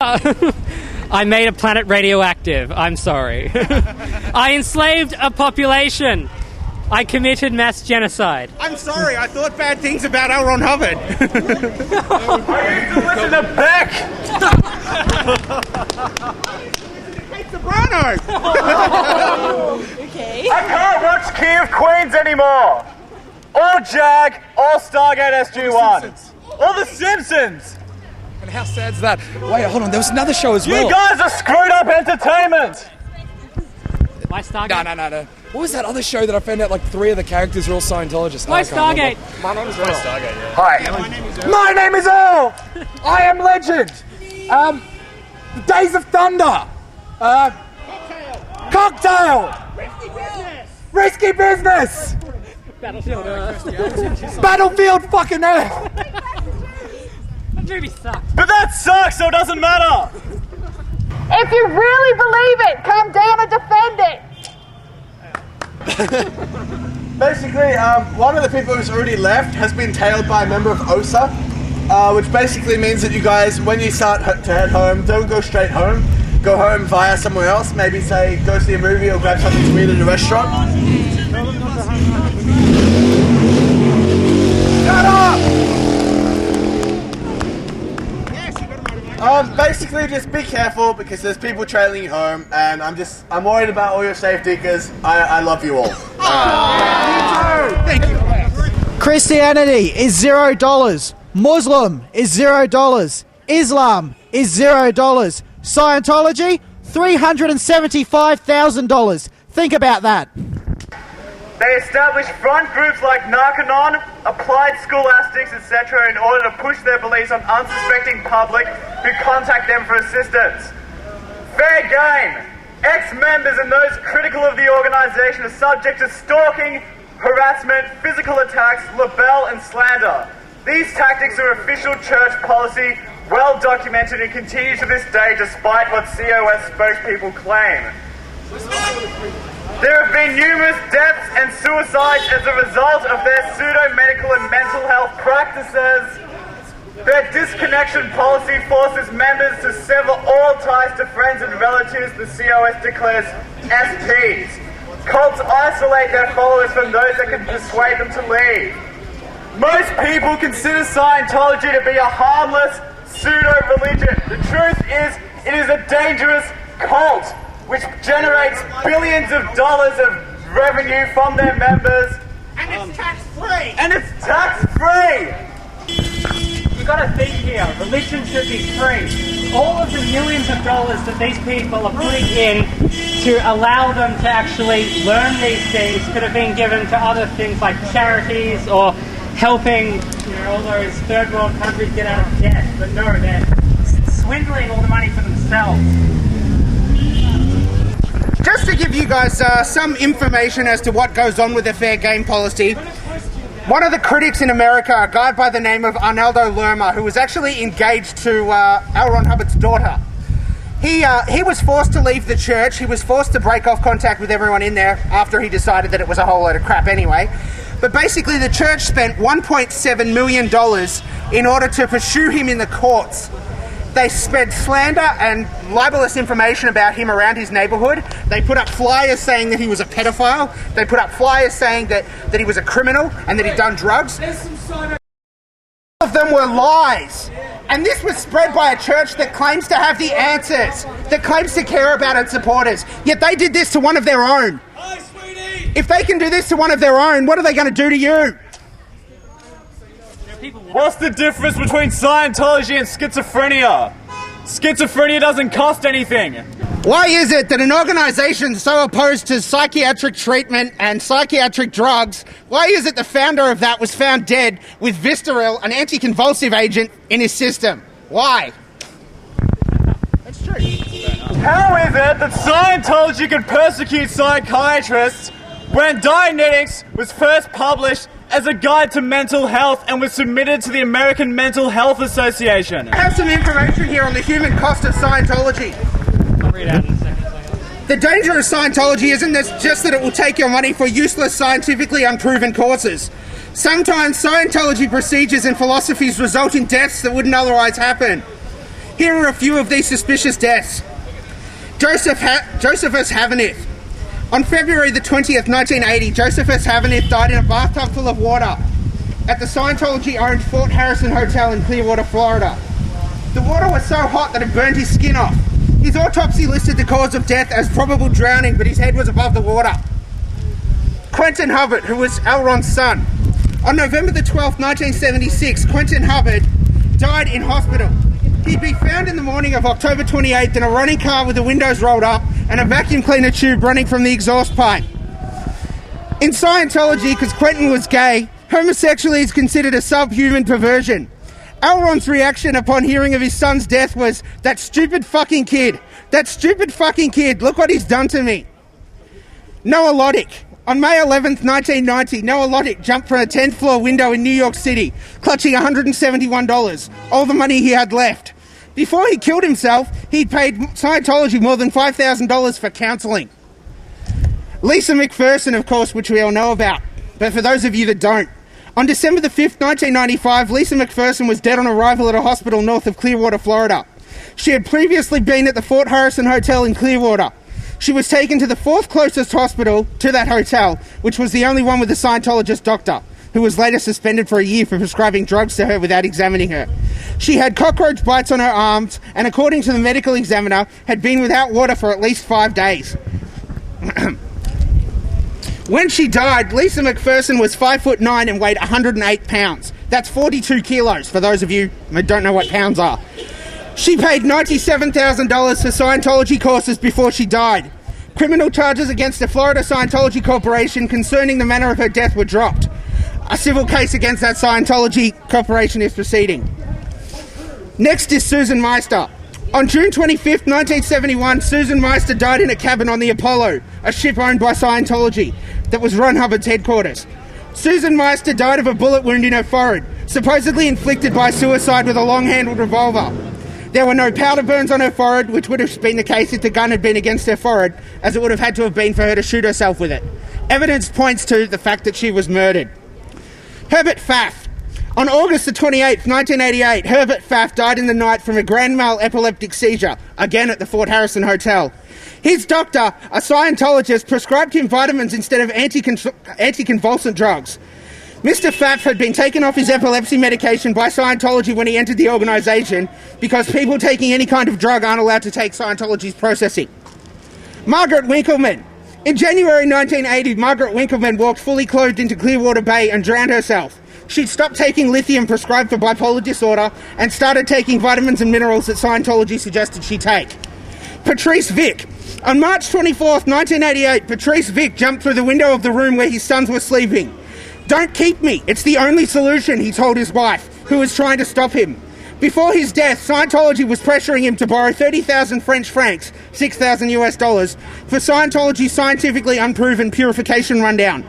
I made a planet radioactive. I'm sorry. I enslaved a population. I committed mass genocide. I'm sorry, I thought bad things about L.ron Hubbard. I used to listen to Beck! Hey, Soprano! Okay. I can't watch King of Queens anymore! All Jag, all Stargate SG-1. All the Simpsons! And how sad's that? Wait, hold on, there was another show as well. You guys are screwed up entertainment! My Stargate? No. What was that other show that I found out like 3 of the characters were all Scientologists? My Stargate? My name is Earl. Hi. My name is Earl! I am Legend! The Days of Thunder! Cocktail! Risky Business! Battlefield Earth. Battlefield fucking Earth! That movie sucks. But that sucks, so it doesn't matter! If you really believe it, come down and defend it. Basically, one of the people who's already left has been tailed by a member of OSA, which basically means that you guys, when you start to head home, don't go straight home. Go home via somewhere else. Maybe say go see a movie or grab something to eat at a restaurant. Shut up! Basically, just be careful because there's people trailing you home, and I'm worried about all your safety because I love you all. Thank you. Christianity is $0. Muslim is $0. Islam is $0. Scientology, $375,000. Think about that. They established front groups like Narcanon, Applied Scholastics, etc. in order to push their beliefs on unsuspecting public who contact them for assistance. Fair game! Ex-members and those critical of the organisation are subject to stalking, harassment, physical attacks, libel and slander. These tactics are official church policy, well documented and continue to this day despite what COS spokespeople claim. There have been numerous deaths and suicides as a result of their pseudo-medical and mental health practices. Their disconnection policy forces members to sever all ties to friends and relatives the COS declares SPs. Cults isolate their followers from those that can persuade them to leave. Most people consider Scientology to be a harmless pseudo-religion. The truth is, it is a dangerous cult which generates billions of dollars of revenue from their members. And it's tax-free! And it's tax-free! You gotta think here, religion should be free. All of the millions of dollars that these people are putting in to allow them to actually learn these things could have been given to other things like charities or helping all those third world countries get out of debt. But no, they're swindling all the money for themselves. Just to give you guys some information as to what goes on with the fair game policy, one of the critics in America, a guy by the name of Arnaldo Lerma, who was actually engaged to L.ron Hubbard's daughter, he was forced to leave the church. He was forced to break off contact with everyone in there after he decided that it was a whole load of crap anyway. But basically the church spent $1.7 million in order to pursue him in the courts. They spread slander and libelous information about him around his neighbourhood. They put up flyers saying that he was a pedophile. They put up flyers saying that he was a criminal and that he'd done drugs. All of them were lies. And this was spread by a church that claims to have the answers, that claims to care about its supporters. Yet they did this to one of their own. Hi, sweetie! If they can do this to one of their own, what are they going to do to you? What's the difference between Scientology and schizophrenia? Schizophrenia doesn't cost anything. Why is it that an organisation so opposed to psychiatric treatment and psychiatric drugs, why is it the founder of that was found dead with Vistaril, an anticonvulsive agent, in his system? Why? That's true. How is it that Scientology could persecute psychiatrists when Dianetics was first published as a guide to mental health and was submitted to the American Mental Health Association? I have some information here on the human cost of Scientology. I'll read it out in a second. The danger of Scientology isn't just that it will take your money for useless, scientifically unproven causes. Sometimes Scientology procedures and philosophies result in deaths that wouldn't otherwise happen. Here are a few of these suspicious deaths. Josephus Havanith. On February the 20th, 1980, Josephus Havanith died in a bathtub full of water at the Scientology-owned Fort Harrison Hotel in Clearwater, Florida. The water was so hot that it burned his skin off. His autopsy listed the cause of death as probable drowning, but his head was above the water. Quentin Hubbard, who was l.ron's son. On November the 12th, 1976, Quentin Hubbard died in hospital. He'd be found in the morning of October 28th in a running car with the windows rolled up and a vacuum cleaner tube running from the exhaust pipe. In Scientology, because Quentin was gay, homosexuality is considered a subhuman perversion. l.ron's reaction upon hearing of his son's death was, "That stupid fucking kid. That stupid fucking kid. Look what he's done to me." Noah Loddick. On May 11th, 1990, Noah Loddick jumped from a 10th floor window in New York City, clutching $171, all the money he had left. Before he killed himself, he'd paid Scientology more than $5,000 for counselling. Lisa McPherson, of course, which we all know about, but for those of you that don't. On December the 5th, 1995, Lisa McPherson was dead on arrival at a hospital north of Clearwater, Florida. She had previously been at the Fort Harrison Hotel in Clearwater. She was taken to the fourth closest hospital to that hotel, which was the only one with a Scientologist doctor, who was later suspended for a year for prescribing drugs to her without examining her. She had cockroach bites on her arms, and according to the medical examiner, had been without water for at least 5 days. When she died, Lisa McPherson was 5'9" and weighed 108 pounds. That's 42 kilos, for those of you who don't know what pounds are. She paid $97,000 for Scientology courses before she died. Criminal charges against the Florida Scientology Corporation concerning the manner of her death were dropped. A civil case against that Scientology Corporation is proceeding. Next is Susan Meister. On June 25th, 1971, Susan Meister died in a cabin on the Apollo, a ship owned by Scientology that was Ron Hubbard's headquarters. Susan Meister died of a bullet wound in her forehead, supposedly inflicted by suicide with a long-handled revolver. There were no powder burns on her forehead, which would have been the case if the gun had been against her forehead, as it would have had to have been for her to shoot herself with it. Evidence points to the fact that she was murdered. Herbert Pfaff. On August the 28th, 1988, Herbert Pfaff died in the night from a grand mal epileptic seizure, again at the Fort Harrison Hotel. His doctor, a Scientologist, prescribed him vitamins instead of anticonvulsant drugs. Mr. Pfaff had been taken off his epilepsy medication by Scientology when he entered the organisation because people taking any kind of drug aren't allowed to take Scientology's processing. Margaret Winkleman. In January 1980, Margaret Winkleman walked fully clothed into Clearwater Bay and drowned herself. She'd stopped taking lithium prescribed for bipolar disorder and started taking vitamins and minerals that Scientology suggested she take. Patrice Vick. On March 24th, 1988, Patrice Vick jumped through the window of the room where his sons were sleeping. "Don't keep me, it's the only solution," he told his wife, who was trying to stop him. Before his death, Scientology was pressuring him to borrow 30,000 French francs, $6,000 US, for Scientology's scientifically unproven purification rundown.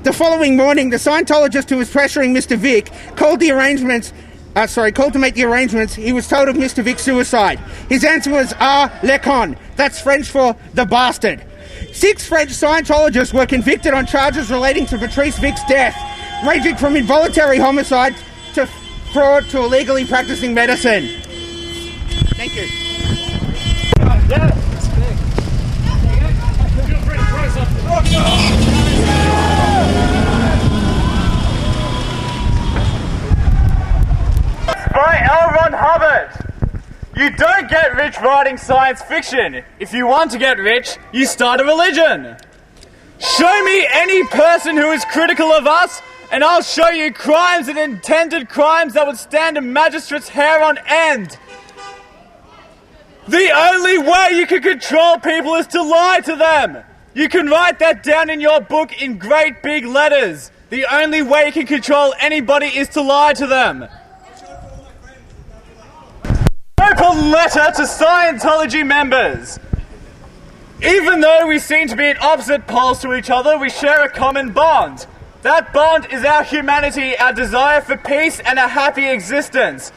The following morning, the Scientologist who was pressuring Mr. Vick called to make the arrangements. He was told of Mr. Vick's suicide. His answer was, le con. That's French for the bastard. 6 French Scientologists were convicted on charges relating to Patrice Vick's death, ranging from involuntary homicide to fraud to illegally practicing medicine. Thank you. By l.ron Hubbard. You don't get rich writing science fiction. If you want to get rich, you start a religion. Show me any person who is critical of us, and I'll show you crimes and intended crimes that would stand a magistrate's hair on end. The only way you can control people is to lie to them. You can write that down in your book in great big letters. The only way you can control anybody is to lie to them. Open letter to Scientology members. Even though we seem to be at opposite poles to each other, we share a common bond. That bond is our humanity, our desire for peace and a happy existence.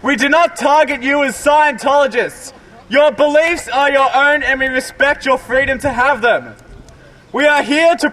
We do not target you as Scientologists. Your beliefs are your own and we respect your freedom to have them. We are here to